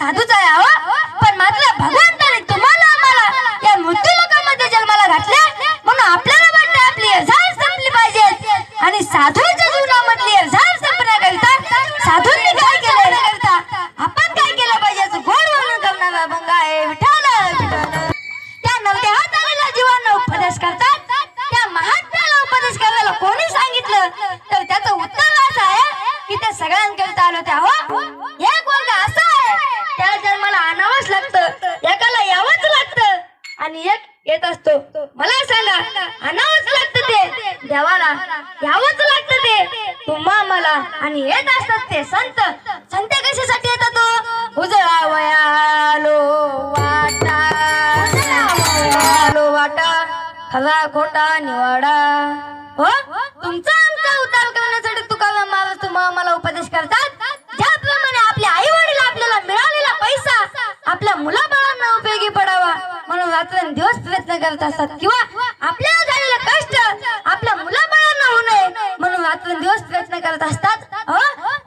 साधूच आहे अहो, पण मात्र भगवंताने तुम्हाला आम्हाला या मृत्यू लोकांमध्ये जन्माला घातले म्हणून आपल्याला वाटतं आपली एरझाळ संपली पाहिजे। आणि साधूच्या जीवनामधली एरझाळ संपण्याकरिता साधूंनी काय केलं करता आपण काय केलं पाहिजे गोड म्हणून करणारा अभंग आहे विठ्ठल विठ्ठल। त्या नवत्या हात आलेल्या जीवांना उपदेश करतात, त्या महात्म्याला उपदेश करायला कोणी सांगितलं तर त्याचं उत्तर असं आहे की ते सगळ्यांकरिता आलो त्या हो। एक वर्ग असा आहे त्या जन्माला आणावंच लागतं, एकाला यावंच लागतं आणि एक येत असतो। मला सांगा आणावंच लागतं ते देवाला, यावंच लागतं ते तुम्हा मला, आणि येत असतात ते संत। संत कशासाठी येतात तो उजळा वयालो वाटा, उजळा वाटा खरा खोटा निवाडा हो। तुमचा आमचा उद्धार करण्यासाठी तुकाराम महाराज तुम्हा मला उपदेश करतात। ज्याप्रमाणे आपले आई वडील आपल्याला मिळालेला पैसा आपल्या मुलाबाळांना उपयोगी पडावा म्हणून रात्रंदिवस प्रयत्न करत असतात, किंवा आपल्याला झालेले कष्ट आपल्या मुलाबाळांना होऊ नये म्हणून रात्रंदिवस प्रयत्न करत असतात।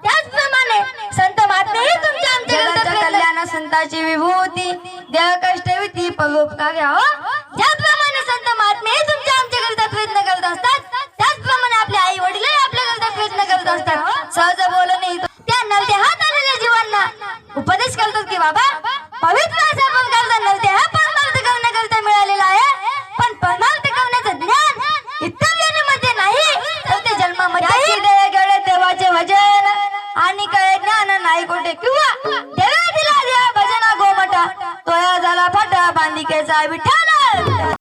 त्याचप्रमाणे संत महात्मेही तुमच्या आमच्या कल्याण संतांची विभूती देह कष्टविती परोपकारी हो। ज्याप्रमाणे संत महात्मेही तुमच्या आमच्याकरिता प्रयत्न करत असतात, त्याचप्रमाणे आपले आई वडीलही आपल्याकरिता प्रयत्न करत असतात। सहज बोलणे त्या नवत्या हात आलेल्या जीवांना उपदेश करतात की बाबा पवित्र असा प्रकारचा नवत्या हा परमार्थ करण्याकरिता मिळालेला आहे, पण परमार्थ करण्याचं ज्ञान इतर जन्मामध्ये नाही तर ते जन्मामध्ये देवाचे भजन आणि काय ज्ञान नाही कोठे, किंवा देवा दिला देवा भजना गोमटा तोया झाला फाटा बांधिकेचा विठ्ठल।